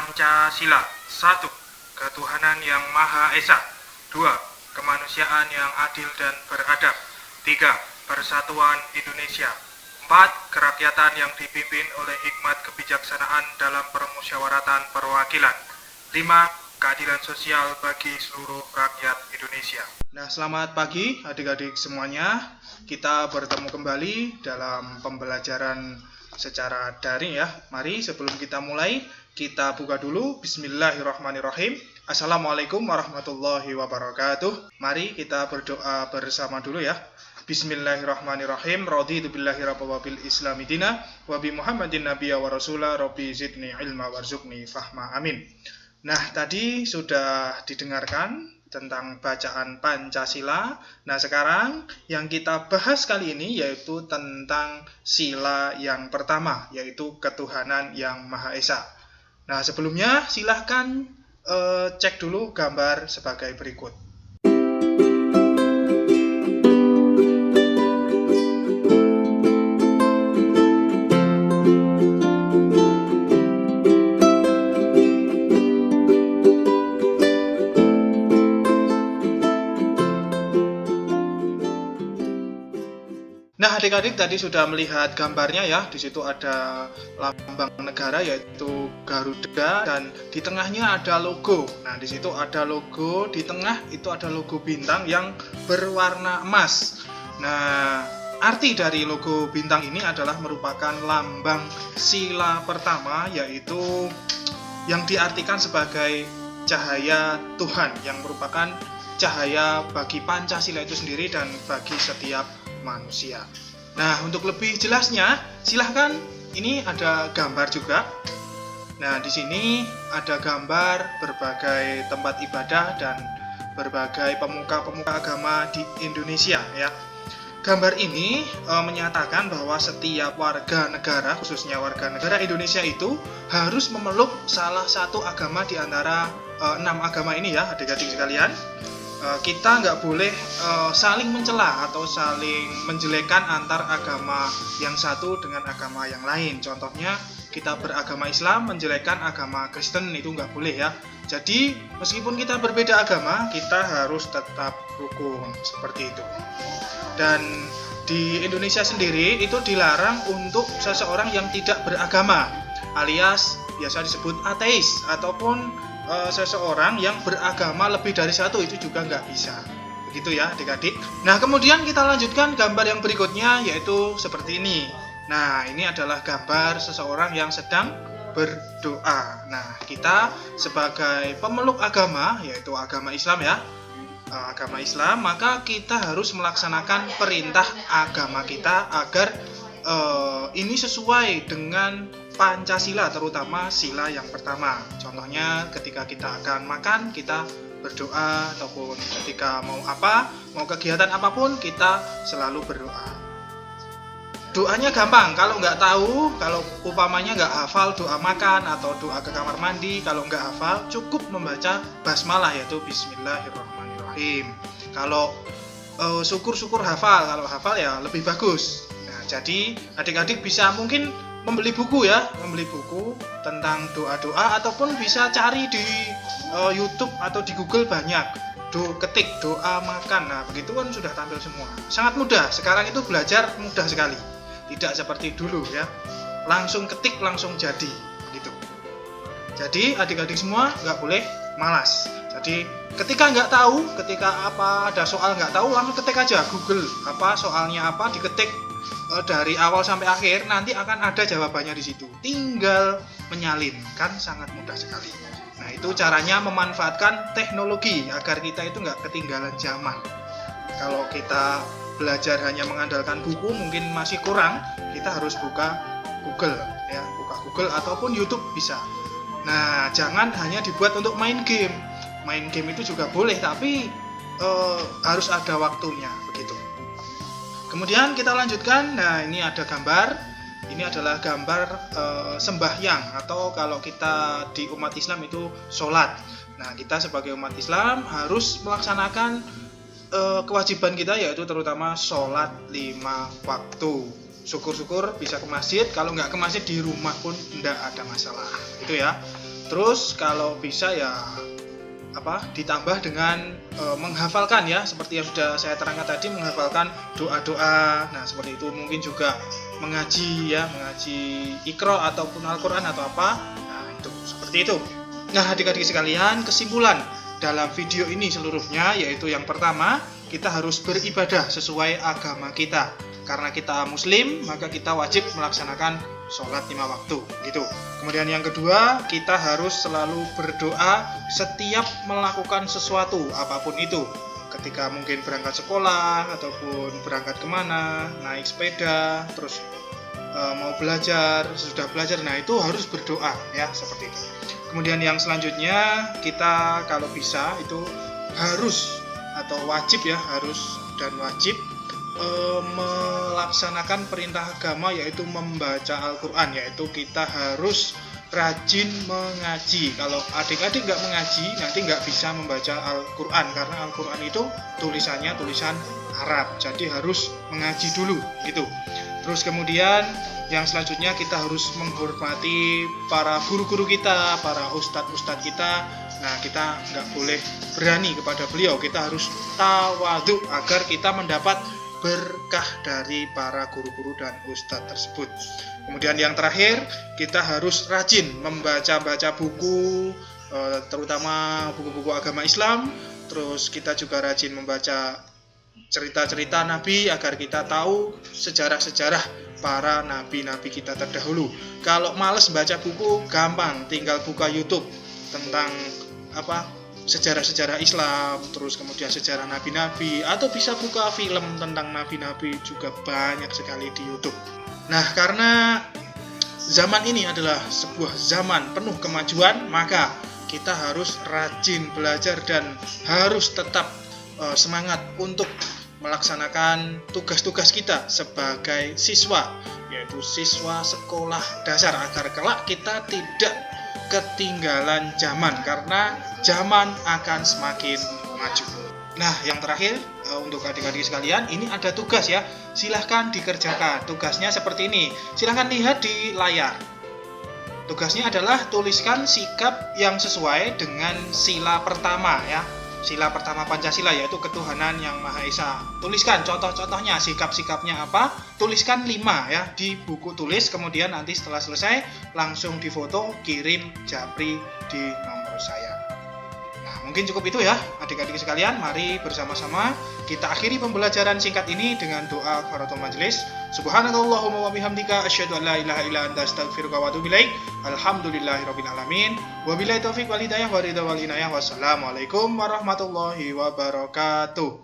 Pancasila. 1. Ketuhanan yang Maha Esa. 2. Kemanusiaan yang adil dan beradab. 3. Persatuan Indonesia. 4. Kerakyatan yang dipimpin oleh hikmat kebijaksanaan dalam permusyawaratan perwakilan. 5. Keadilan sosial bagi seluruh rakyat Indonesia. Nah, selamat pagi adik-adik semuanya. Kita bertemu kembali dalam pembelajaran secara daring ya. Mari sebelum kita mulai, kita buka dulu. Bismillahirrahmanirrahim. Assalamualaikum warahmatullahi wabarakatuh. Mari kita berdoa bersama dulu ya. Bismillahirrahmanirrahim. Raditu billahi rabba wa bil islami dina wa bi Muhammadin nabiyya wa rasula rabbi zidni ilma warzuqni fahma. Amin. Nah, tadi sudah didengarkan tentang bacaan Pancasila. Nah, sekarang yang kita bahas kali ini yaitu tentang sila yang pertama, yaitu ketuhanan yang Maha Esa. Nah, sebelumnya silahkan cek dulu gambar sebagai berikut. Nah, adik-adik tadi sudah melihat gambarnya ya. Di situ ada lambang negara yaitu Garuda dan di tengahnya ada logo. Nah, di situ ada logo, di tengah itu ada logo bintang yang berwarna emas. Nah, arti dari logo bintang ini adalah merupakan lambang sila pertama, yaitu yang diartikan sebagai cahaya Tuhan, yang merupakan cahaya bagi Pancasila itu sendiri dan bagi setiap manusia. Nah, untuk lebih jelasnya, silahkan, ini ada gambar juga. Nah, di sini ada gambar berbagai tempat ibadah dan berbagai pemuka-pemuka agama di Indonesia ya. Gambar ini menyatakan bahwa setiap warga negara, khususnya warga negara Indonesia itu harus memeluk salah satu agama di antara 6 agama ini ya, adik-adik sekalian. Kita nggak boleh saling mencela atau saling menjelekkan antar agama yang satu dengan agama yang lain. Contohnya, kita beragama Islam menjelekkan agama Kristen, itu nggak boleh ya. Jadi, meskipun kita berbeda agama, kita harus tetap rukun, seperti itu. Dan di Indonesia sendiri itu dilarang untuk seseorang yang tidak beragama, alias biasa disebut ateis, ataupun seseorang yang beragama lebih dari satu, itu juga nggak bisa. Begitu ya adik-adik. Nah, kemudian kita lanjutkan gambar yang berikutnya, yaitu seperti ini. Nah, ini adalah gambar seseorang yang sedang berdoa. Nah, kita sebagai pemeluk agama, yaitu agama Islam ya, agama Islam, maka kita harus melaksanakan perintah agama kita agar ini sesuai dengan Pancasila, terutama sila yang pertama. Contohnya ketika kita akan makan, kita berdoa, ataupun ketika mau kegiatan apapun, kita selalu berdoa. Doanya gampang, kalau nggak tahu, kalau upamanya nggak hafal doa makan atau doa ke kamar mandi, kalau nggak hafal, cukup membaca basmalah, yaitu Bismillahirrahmanirrahim. Kalau syukur-syukur hafal, kalau hafal ya lebih bagus. Nah, jadi adik-adik bisa mungkin membeli buku tentang doa-doa, ataupun bisa cari di YouTube atau di Google, banyak. Ketik doa makan. Nah, begitu kan sudah tampil semua. Sangat mudah. Sekarang itu belajar mudah sekali. Tidak seperti dulu ya. Langsung ketik, langsung jadi. Begitu. Jadi adik-adik semua nggak boleh malas. Jadi ketika nggak tahu, ketika ada soal nggak tahu, langsung ketik aja Google. Soalnya diketik dari awal sampai akhir, nanti akan ada jawabannya di situ. Tinggal menyalin, kan sangat mudah sekali. Nah, itu caranya memanfaatkan teknologi agar kita itu nggak ketinggalan zaman. Kalau kita belajar hanya mengandalkan buku mungkin masih kurang, kita harus buka Google ya, buka Google ataupun YouTube bisa. Nah, jangan hanya dibuat untuk main game. Main game itu juga boleh, tapi harus ada waktunya, begitu. Kemudian kita lanjutkan. Nah, ini ada gambar. Ini adalah gambar sembahyang, atau kalau kita di umat Islam itu sholat. Nah, kita sebagai umat Islam harus melaksanakan kewajiban kita, yaitu terutama sholat 5 waktu. Syukur-syukur bisa ke masjid, kalau nggak ke masjid di rumah pun tidak ada masalah, gitu ya. Terus kalau bisa ya ditambah dengan menghafalkan ya, seperti yang sudah saya terangkan tadi, menghafalkan doa-doa. Nah, seperti itu. Mungkin juga mengaji ya, mengaji Iqra ataupun Al-Qur'an atau apa. Nah, itu seperti itu. Nah, adik-adik sekalian, kesimpulan dalam video ini seluruhnya yaitu yang pertama, kita harus beribadah sesuai agama kita. Karena kita muslim, maka kita wajib melaksanakan sholat 5 waktu gitu. Kemudian yang kedua, kita harus selalu berdoa setiap melakukan sesuatu apapun itu. Ketika mungkin berangkat sekolah ataupun berangkat kemana, naik sepeda, terus mau belajar, sudah belajar, nah itu harus berdoa ya, seperti itu. Kemudian yang selanjutnya, kita kalau bisa itu harus atau wajib ya, harus dan wajib melaksanakan perintah agama yaitu membaca Al-Quran, yaitu kita harus rajin mengaji. Kalau adik-adik nggak mengaji, nanti nggak bisa membaca Al-Quran, karena Al-Quran itu tulisannya tulisan Arab, jadi harus mengaji dulu gitu. Terus kemudian yang selanjutnya, kita harus menghormati para guru-guru kita, para ustadz-ustadz kita. Nah, kita nggak boleh berani kepada beliau, kita harus tawadhu agar kita mendapat berkah dari para guru-guru dan ustadz tersebut. Kemudian yang terakhir, kita harus rajin membaca-baca buku, terutama buku-buku agama Islam. Terus kita juga rajin membaca cerita-cerita Nabi agar kita tahu sejarah-sejarah para nabi-nabi kita terdahulu. Kalau males baca buku, gampang, tinggal buka YouTube tentang sejarah-sejarah Islam, terus kemudian sejarah nabi-nabi, atau bisa buka film tentang nabi-nabi, juga banyak sekali di YouTube. Nah, karena zaman ini adalah sebuah zaman penuh kemajuan, maka kita harus rajin belajar dan harus tetap semangat untuk melaksanakan tugas-tugas kita sebagai siswa, yaitu siswa sekolah dasar, agar kelak kita tidak ketinggalan zaman, karena zaman akan semakin maju. Nah, yang terakhir, untuk adik-adik sekalian, ini ada tugas ya, silahkan dikerjakan. Tugasnya seperti ini, silahkan lihat di layar. Tugasnya adalah tuliskan sikap yang sesuai dengan sila pertama ya, sila pertama Pancasila, yaitu ketuhanan yang Maha Esa. Tuliskan contoh-contohnya, sikap-sikapnya apa, tuliskan 5 ya di buku tulis. Kemudian nanti setelah selesai langsung difoto, kirim japri di nomor saya. Nah, mungkin cukup itu ya adik-adik sekalian. Mari bersama-sama kita akhiri pembelajaran singkat ini dengan doa kafaratul majelis. Subhanakallahumma wa bihamdika asyhadu an la ilaha illa anta astaghfiruka wa atubu ilaik. Alhamdulillahirabbil alamin. Wabillahi taufik wal hidayah wa ridha wal inayah. Wassalamualaikum warahmatullahi wabarakatuh.